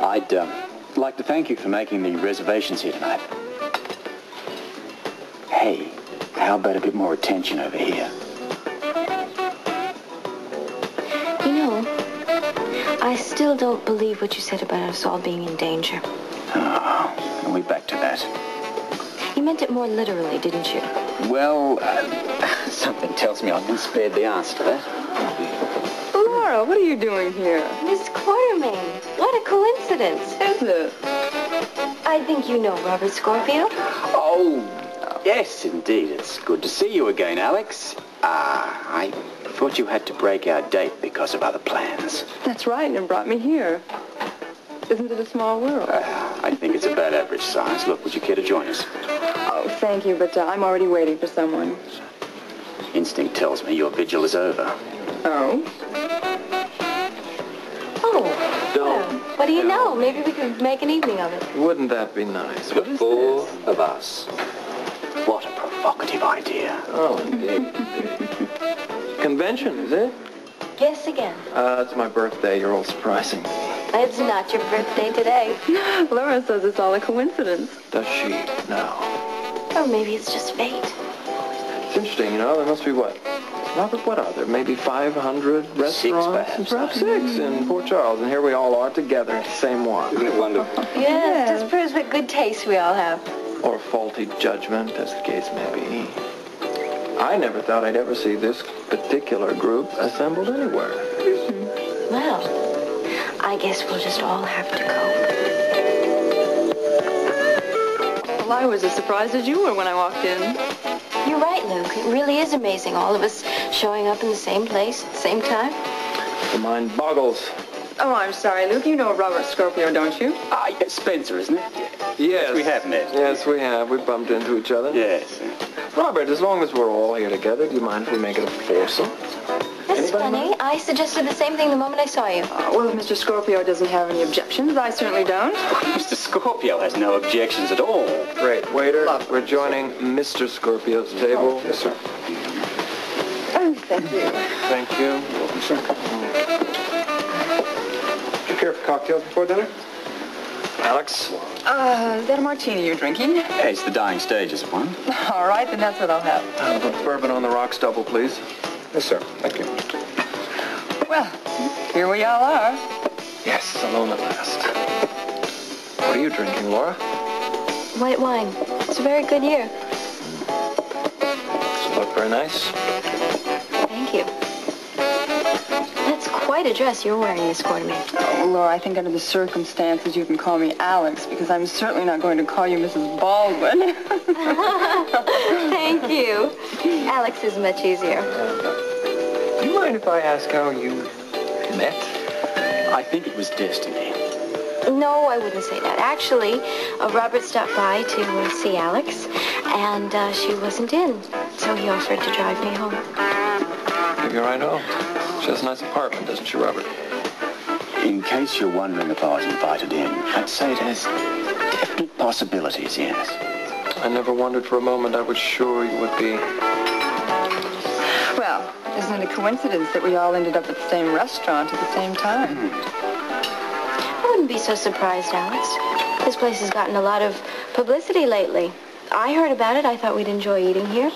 I'd like to thank you for making the reservations here tonight. Hey, how about a bit more attention over here? You know, I still don't believe what you said about us all being in danger. Oh, are we back to that? You meant it more literally, didn't you? Well, something tells me I've been spared the answer to that. Laura, what are you doing here? Miss Quartermain, what a coincidence. Is it? I think you know Robert Scorpio. Oh, yes, indeed. It's good to see you again, Alex. I thought you had to break our date because of other plans. That's right, and it brought me here. Isn't it a small world? I think it's about average size. Look, would you care to join us? Oh, thank you, but I'm already waiting for someone. Instinct tells me your vigil is over. Oh? Oh, well, what do you know? Maybe we could make an evening of it. Wouldn't that be nice? The four of us. What a provocative idea. Oh, indeed. Convention, is it? Guess again. It's my birthday. You're all surprising me. It's not your birthday today. Laura says it's all a coincidence. Does she now? Or maybe it's just fate. It's interesting, you know. There must be what? Robert, what are there? Maybe 500 restaurants? Perhaps. Six in Port Charles. And here we all are together at the same one. Isn't it wonderful? Yes, just proves what good taste we all have. Or faulty judgment, as the case may be. I never thought I'd ever see this particular group assembled anywhere. Well, I guess we'll just all have to go. Well, I was as surprised as you were when I walked in. You're right, Luke. It really is amazing, all of us showing up in the same place at the same time. The mind boggles. Oh, I'm sorry, Luke. You know Robert Scorpio, don't you? Yes, Spencer, isn't it? Yes. We have met. Yes, we have. We bumped into each other. Yes. Robert, as long as we're all here together, do you mind if we make it a foursome? That's funny. I suggested the same thing the moment I saw you. Well, if Mr. Scorpio doesn't have any objections, I certainly don't. Mr. Scorpio has no objections at all. Great. Waiter, we're joining Mr. Scorpio's table. Yes, sir. Oh, thank you. Thank you. Welcome, sir. Do you care for cocktails before dinner? Alex? Is that a martini you're drinking? Hey, it's the dying stages of one. All right, then that's what I'll have. Bourbon on the rocks double, please. Yes, sir. Thank you. Well, here we all are. Yes, alone at last. What are you drinking, Laura? White wine. It's a very good year. Does it look very nice? Thank you. That's quite a dress you're wearing, Miss Quartermain. Oh, Laura, I think under the circumstances you can call me Alex, because I'm certainly not going to call you Mrs. Baldwin. Thank you. Alex is much easier. Do you mind if I ask how you met? I think it was destiny. No, I wouldn't say that. Actually, Robert stopped by to see Alex, and she wasn't in, so he offered to drive me home. Figure I know. She has a nice apartment, doesn't she, Robert? In case you're wondering if I was invited in, I'd say it has definite possibilities, yes. I never wondered for a moment. I was sure you would be. Well, isn't it a coincidence that we all ended up at the same restaurant at the same time? I wouldn't be so surprised, Alex. This place has gotten a lot of publicity lately. I heard about it. I thought we'd enjoy eating here.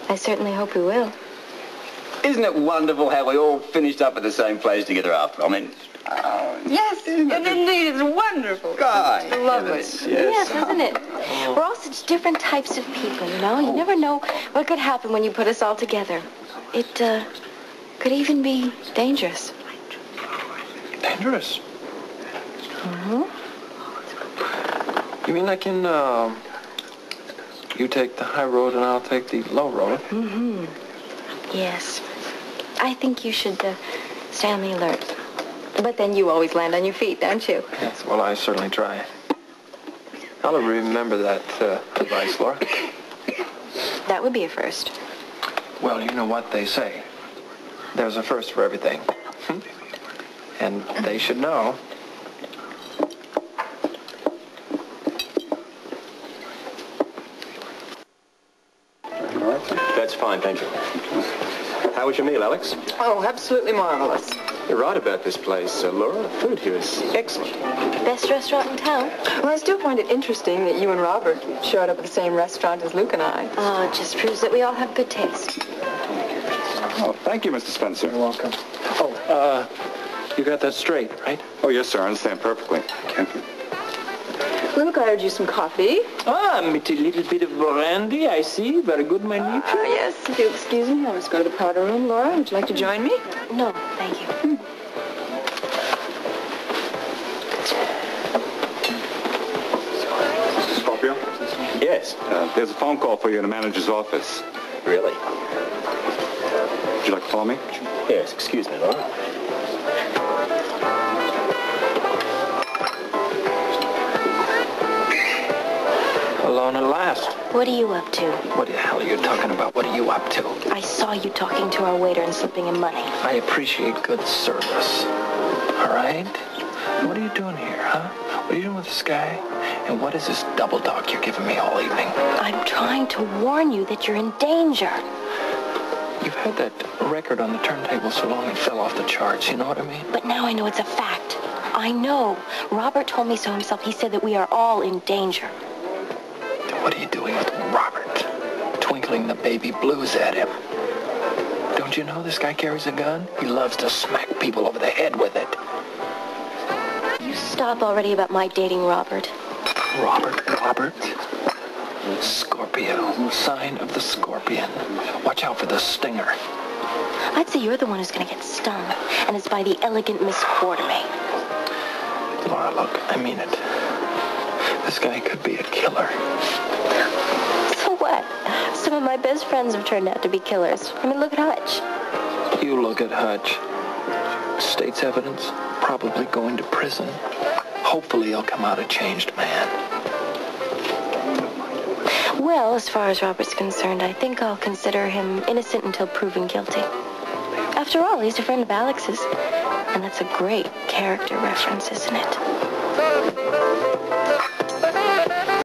I certainly hope we will. Isn't it wonderful how we all finished up at the same place together after? I mean, Yes, indeed, it's wonderful. God, Lovely. Yes. Yes, isn't it? We're all such different types of people, you know? You never know what could happen when you put us all together. It could even be dangerous. Dangerous? Mm-hmm. You mean like in, you take the high road and I'll take the low road? Mm-hmm. Yes. I think you should stay on the alert. But then you always land on your feet, don't you? Yes, well, I certainly try. I'll remember that advice, Laura. That would be a first. Well, you know what they say. There's a first for everything. And they should know. That's fine, thank you. How was your meal, Alex? Oh, absolutely marvelous. You're right about this place, Laura. The food here is excellent. Best restaurant in town? Well, I still find it interesting that you and Robert showed up at the same restaurant as Luke and I. Oh, it just proves that we all have good taste. Oh, thank you, Mr. Spencer. You're welcome. Oh, you got that straight, right? Oh, yes, sir. I understand perfectly. Luke, I ordered you some coffee. Ah, a little bit of brandy, I see. Very good, my niece. Yes, if you'll excuse me, I must go to the powder room. Laura, would you like to join me? No, thank you. Scorpio? Yes. There's a phone call for you in the manager's office. Really? Would you like to follow me? Yes, excuse me, Laura. Alone at last. What are you up to? What the hell are you talking about? What are you up to? I saw you talking to our waiter and slipping him money. I appreciate good service. All right? What are you doing here, huh? What are you doing with this guy? And what is this double talk you're giving me all evening? I'm trying to warn you that you're in danger. You've had that record on the turntable so long it fell off the charts, you know what I mean? But now I know it's a fact. I know. Robert told me so himself. He said that we are all in danger. What are you doing with Robert? Twinkling the baby blues at him. Don't you know this guy carries a gun? He loves to smack people over the head with it. You stop already about my dating Robert. Robert. Scorpio. Sign of the scorpion. Watch out for the stinger. I'd say you're the one who's going to get stung. And it's by the elegant Miss Quartermain. Laura, look, I mean it. This guy could be a killer. So what? Some of my best friends have turned out to be killers. I mean, look at Hutch. You look at Hutch. State's evidence, probably going to prison. Hopefully he'll come out a changed man. Well, as far as Robert's concerned, I think I'll consider him innocent until proven guilty. After all, he's a friend of Alexis. And that's a great character reference, isn't it?